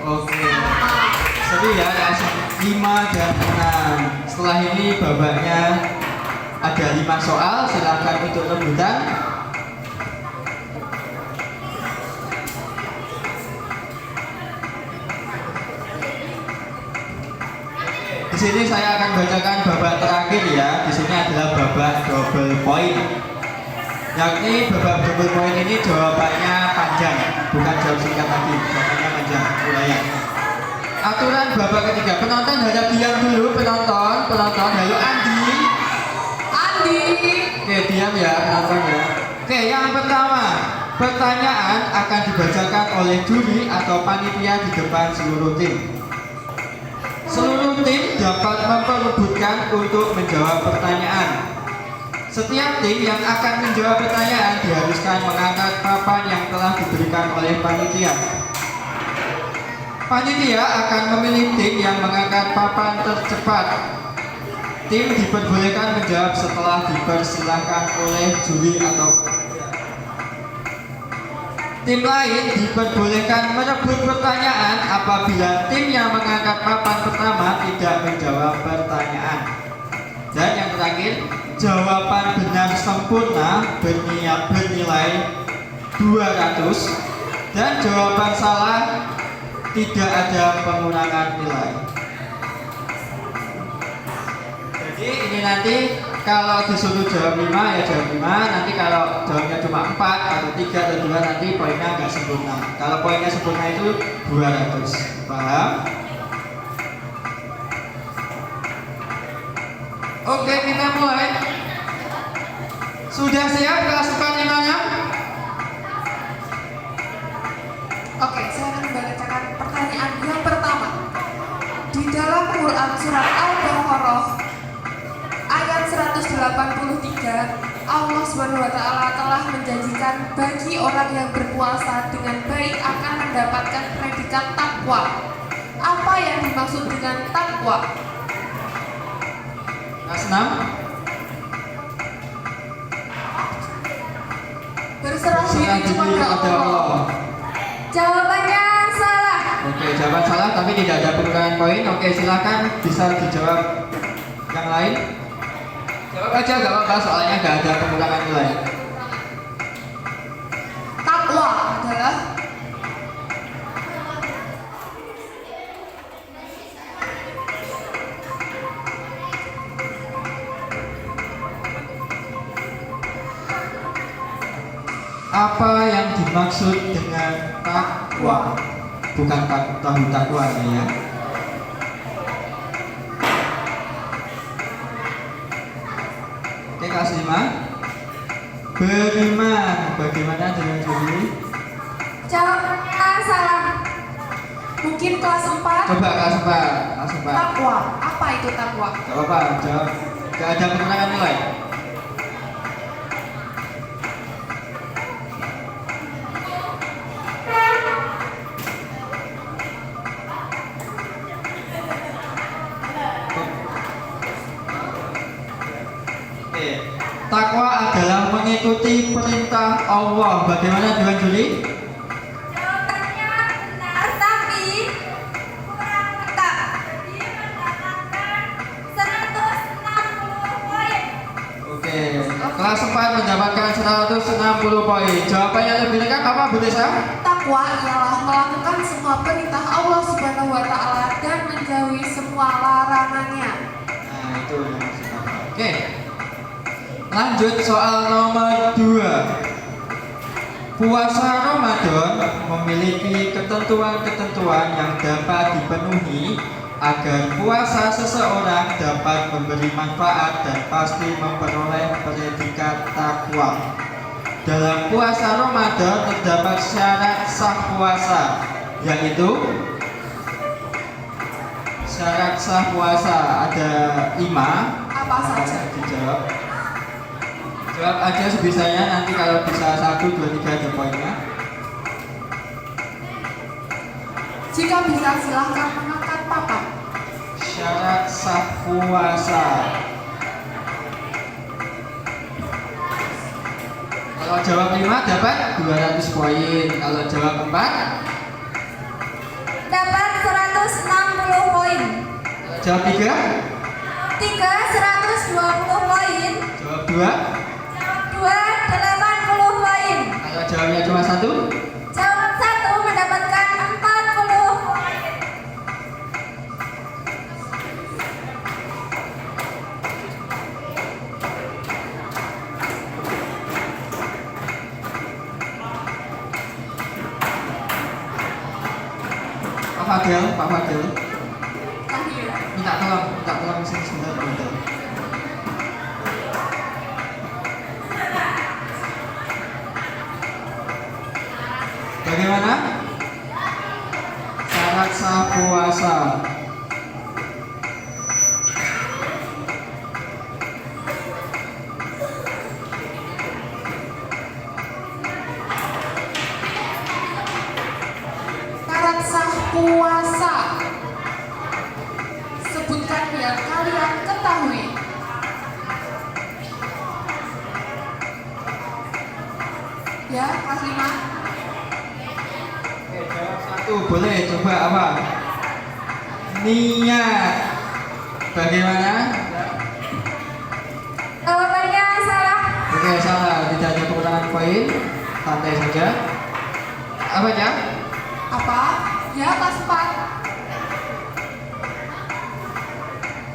Oke, seru ya kelas 5 dan 6. Setelah ini babaknya ada 5 soal, silakan untuk rebutan. Di sini saya akan bacakan babak terakhir ya. Di sini adalah babak double point. Yakni babak double point ini jawabannya panjang, bukan jawab singkat lagi. Jawabannya panjang, ulayan. Aturan babak ketiga, penonton harap diam dulu, penonton, halo Andi. Oke, diam ya penonton ya. Oke, yang pertama, pertanyaan akan dibacakan oleh juri atau panitia di depan seluruh tim. Seluruh tim dapat memperebutkan untuk menjawab pertanyaan. Setiap tim yang akan menjawab pertanyaan diharuskan mengangkat papan yang telah diberikan oleh panitia. Panitia akan memilih tim yang mengangkat papan tercepat. Tim diperbolehkan menjawab setelah dipersilahkan oleh juri atau tim lain diperbolehkan merebut pertanyaan apabila tim yang mengangkat papan pertama tidak menjawab pertanyaan. Dan yang terakhir, jawaban benar sempurna bernilai 200 dan jawaban salah tidak ada pengurangan nilai. Jadi ini nanti kalau disuruh jawab 5 ya jawab 5. Nanti kalau jawabnya cuma 4 atau 3 atau 2 nanti poinnya nggak sempurna. Kalau poinnya sempurna itu 200. Paham? Oke, kita mulai. Sudah siap kelas 4, 5, 6? Oke, saya akan membacakan pertanyaan yang pertama. Di dalam Quran surat Al-Baqarah ayat 183 Allah Subhanahu wa taala telah menjanjikan bagi orang yang berpuasa dengan baik akan mendapatkan predikat takwa. Apa yang dimaksud dengan takwa? Kelas 6. Berserah Berserah diri kepada Allah. Jawabannya salah. Oke, jawaban salah tapi tidak ada pengurangan poin. Oke, silakan bisa dijawab yang lain. Jawab aja gak apa-apa soalnya gak ada pengurangan nilai. Takwa adalah Apa yang dimaksud dengan takwa? Bukan tahu takwa ya. Oke, kelas 5. Beriman. Bagaimana dengan Juli? Jawabannya salah. mungkin kelas 4. Coba kelas 4. Kelas 4. Takwa. Apa itu takwa? Gak apa-apa, jawab. Gak ada pengurangan nilai. Oke. Takwa adalah mengikuti perintah Allah. Bagaimana dengan Juli? Jawabannya benar, tapi kurang tepat. Jadi mendapatkan 160 poin. Oke, kelas 4 mendapatkan 160 poin. Jawabannya lebih lengkap apa, Bu Desa? Takwa ialah melakukan semua perintah Allah Subhanahu wa taala dan menjauhi semua larangannya. Nah, itu yang maksud takwa. Oke. Lanjut soal nomor 2. Puasa Ramadan memiliki ketentuan-ketentuan yang dapat dipenuhi agar puasa seseorang dapat memberi manfaat dan pasti memperoleh predikat takwa. Dalam puasa Ramadan terdapat syarat sah puasa, yaitu syarat sah puasa ada 5. Apa saja? Dijawab. Jawab aja sebisanya, nanti kalau bisa 1, 2, 3 ada poinnya. Jika bisa silahkan mengangkat papan. Syarat sah puasa. Kalau jawab 5 dapat 200 poin. Kalau jawab 4 Dapat 160 poin. kalau jawab 3 120 poin. jawab 2 Jawab 2, 80 poin. kalau jawabnya cuma 1 Jawab 1 mendapatkan 40 poin. Pak Fadil Tahir. minta tolong sini sebentar Pak Fadil. Bagaimana? Syarat sah puasa. Syarat sah puasa. Sebutkan yang kalian ketahui. Ya, kelas 5. Oke, jawab 1 boleh, coba apa? Niat. Bagaimana? Jawabannya salah. Oke, salah, tidak ada pengurangan poin. Santai saja. Apanya? Apa? Ya, kelas 4.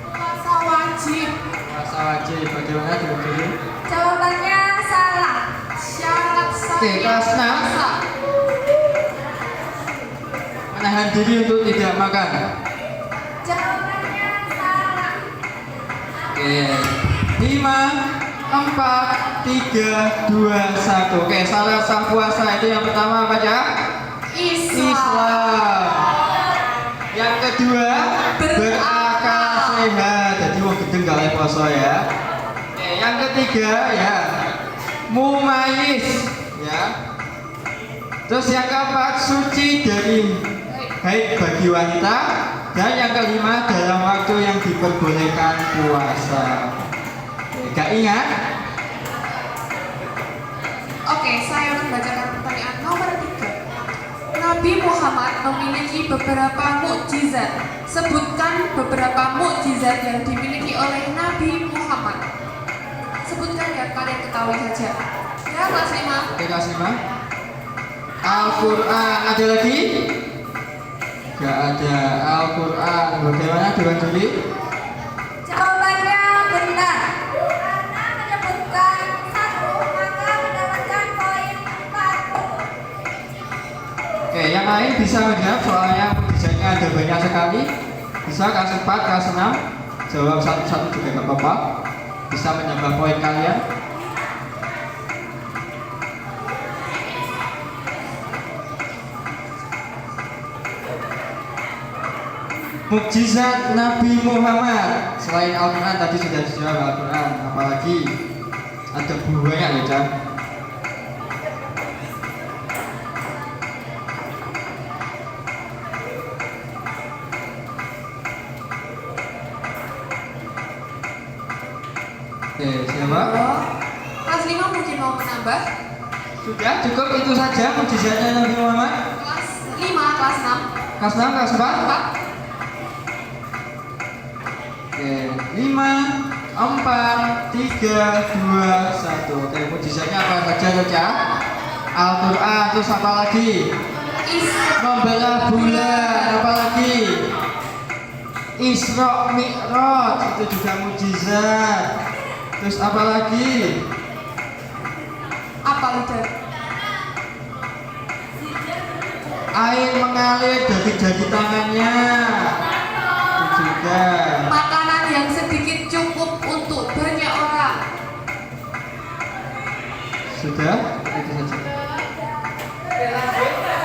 Puasa wajib. Puasa wajib. Bagaimana dengan Juli? Jawabannya salah. Syarat sah Oke, kelas 6. puasa. Menahan diri untuk tidak makan. Jawabannya salah. Oke. 5, 4, 3, 2, 1. Oke, syarat sah puasa itu yang pertama apa ya? Islam. Yang kedua, berakal sehat. Jadi wong gedeng gak oleh poso ya. Oke, yang ketiga ya mumayyiz, ya. Terus yang keempat, suci dari haid bagi wanita. Dan yang kelima, dalam waktu yang diperbolehkan puasa. Gak ingat? Oke, saya akan bacakan pertanyaan nomor 3. Nabi Muhammad memiliki beberapa mukjizat. Sebutkan beberapa mukjizat yang dimiliki oleh Nabi Muhammad. Sebutkan ya, kalian ketahui saja. Ya, kelas 5. Oke, kelas 5. Al-Quran, ada lagi? Gak ada. Al-Quran, bagaimana Dewan Juli? Jawabannya benar. Karena menyebutkan 1 maka mendapatkan poin 4. Oke, yang lain bisa menjawab soalnya mukjizatnya ada banyak sekali. Bisa kelas 4, kelas 6 jawab satu-satu juga gak apa-apa. Bisa menambah poin kalian. Mukjizat Nabi Muhammad selain Al-Quran tadi sudah dijawab Al-Quran, apalagi ada banyak ya Chan. Oke, siapa? Kelas 5 mungkin mau menambah. Sudah cukup itu saja mukjizatnya Nabi Muhammad. Kelas 5, kelas 6. Kelas 6, kelas 4. 4. Oke, 5, 4, 3, 2, 1. Oke, mukjizatnya apa saja saja? Al-Quran, terus apa lagi? Membelah bulan, apa lagi? Isra Mi'raj, itu juga mukjizat. Terus apa lagi? Apa leader? Air mengalir dari jari tangannya. Itu juga. Makanan yang sedikit cukup untuk banyak orang. Sudah? Itu saja.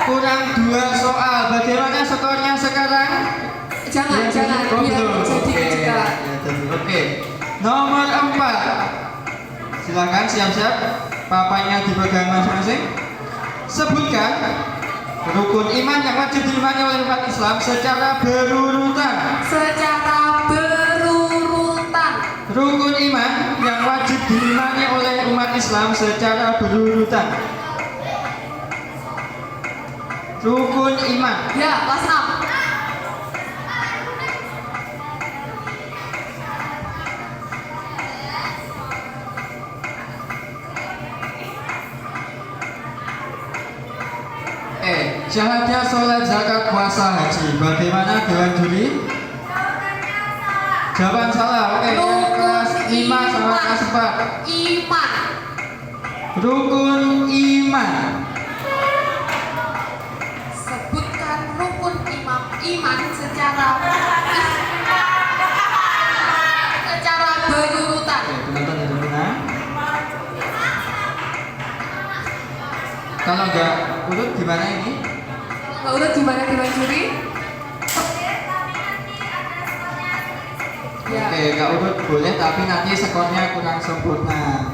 Kurang 2 soal. Bagaimana skornya sekarang? Jangan Oh, biar belum. jadi Oke. juga. Ya, jadi, oke. Nomor 4. Silakan siap-siap. Papanya dipegang masing-masing. Sebutkan rukun iman yang wajib diimani oleh umat Islam secara berurutan. Secara berurutan. Rukun iman yang wajib diimani oleh umat Islam secara berurutan. Rukun iman. Ya, kelas 6. Syahadat, sholat, zakat, puasa, haji. Bagaimana Dewan Juli? Jawaban salah. Oke, yang kelas 5 sama kelas 4. Iman. Rukun iman. Sebutkan rukun iman secara berurutan. Oke, penonton yang benar. Kalau nggak urut gimana ini? Nggak urut gimana Dewan Juri? Ya. Oke, nggak urut boleh, tapi nanti skornya kurang sempurna.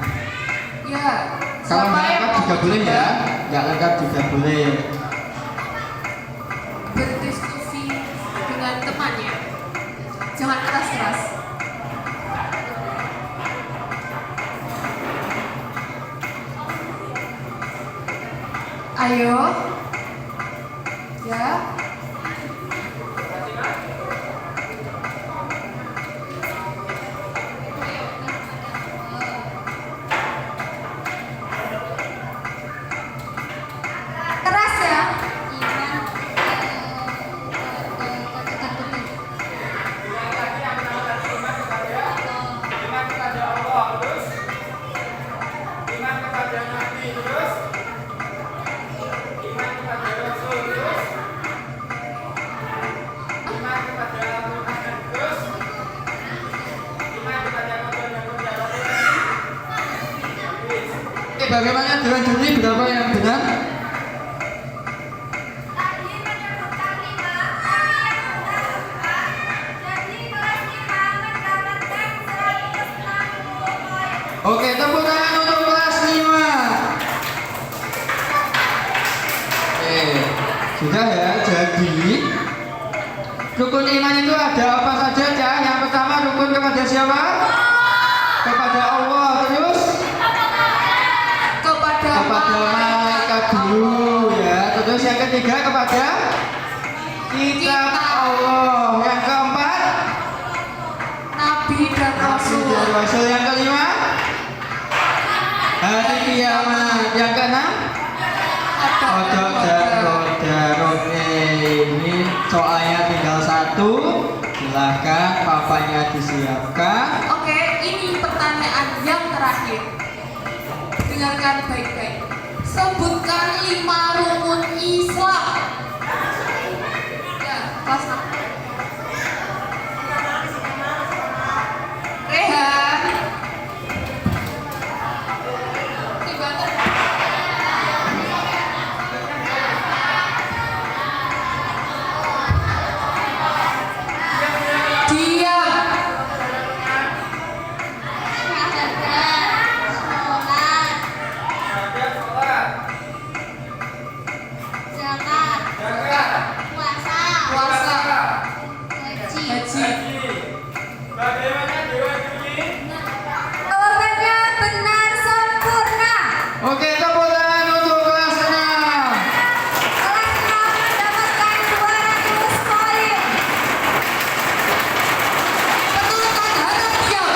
Ya. Kalau Siapa nggak yang lengkap mau juga boleh ya, mencoba nggak lengkap juga boleh. berdiskusi dengan temannya. Jangan keras-keras. Ayo. Ya. Keras ya. Oke, bagaimana Dewan Juli, berapa yang benar? Tadi menyebutkan 5, tapi yang benar 4. Jadi kelas 5 mendapatkan 160 poin. Oke, tepuk tangan untuk kelas 5. Mudah ya. Jadi rukun iman itu ada apa saja, Cah? Yang pertama rukun kepada siapa? Kepada Allah. Terus kepada malaikat dulu ya. Terus yang ketiga kepada kitab Allah. Yang keempat Nabi dan Rasul. Rasul. Yang kelima hari kiamat. Yang keenam kodok dan kodar. Oke, ini soalnya tinggal satu. Silahkan papanya disiapkan. Oke, ini pertanyaan yang terakhir. Dengarkan baik-baik. Sebutkan 5 rukun Islam. Ya, kelas 6. Rehan. Tiba-tiba. Diam. Puasa. Haji. Jawabannya benar sempurna. Oke, tepuk tangan untuk kelas 6. Kelas 6 mendapatkan 200 poin. Pertunjukan harap diam.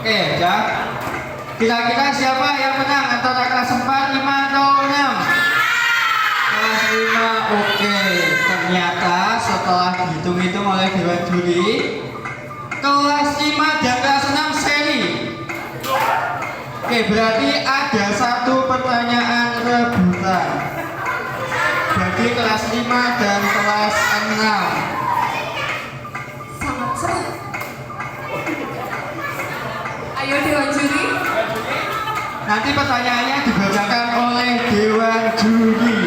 Oke, ya. Kira-kira siapa yang menang antara kelas 4, 5 atau 6? Kelas 5. Oke. Ternyata setelah dihitung-hitung oleh Dewan Juri, kelas 5 dan kelas 6 seri. Oke, berarti ada satu pertanyaan rebutan bagi kelas 5 dan kelas 6. Sangat seru. Ayo Dewan Juri. Nanti pertanyaannya dibacakan oleh Dewan Juri.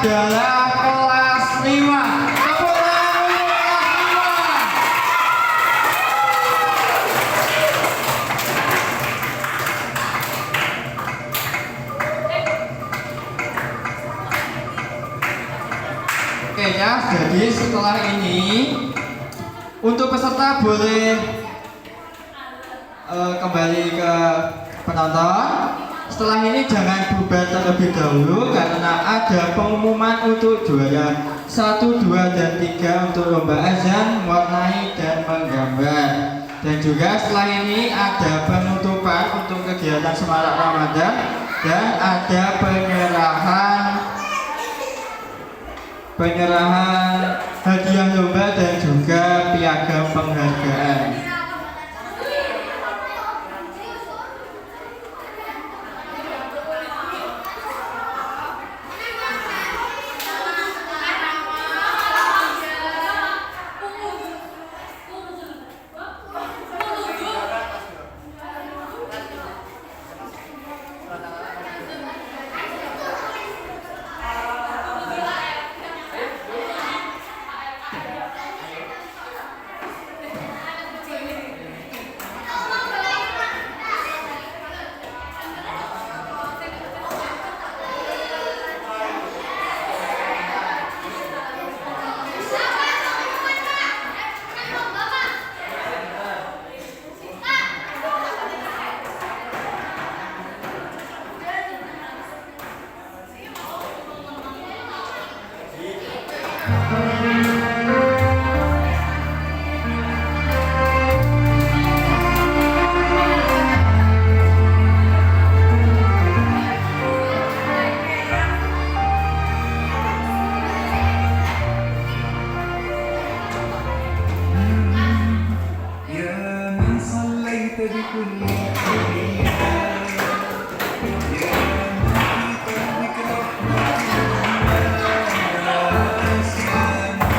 adalah kelas 5. Tepuk tangan untuk kelas 5. Oke ya, jadi setelah ini untuk peserta boleh kembali ke penonton. Setelah ini jangan bubar terlebih dahulu karena ada pengumuman untuk juara 1, 2, dan 3 untuk lomba azan, mewarnai, dan menggambar. Dan juga setelah ini ada penutupan untuk kegiatan Semarak Ramadan dan ada penyerahan hadiah lomba dan juga piagam penghargaan. يا من صليت بكل الأنبياء يا من في قلبك رحمة الناس يا من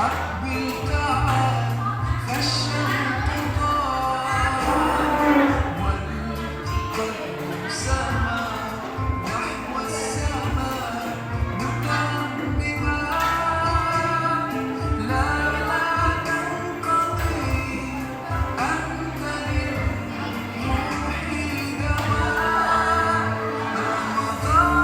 أقبل تعال فالشمس طال والقلب سما نحو السماء مترنما لا تنقضي أنت للروح دواء رمضان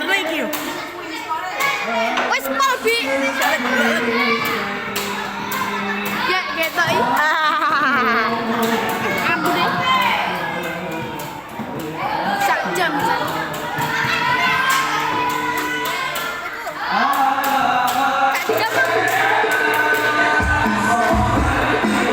gambarno iki yo. Wis pol Bi. Ya ketok iki. Ambune. Sak jam. Sak jam.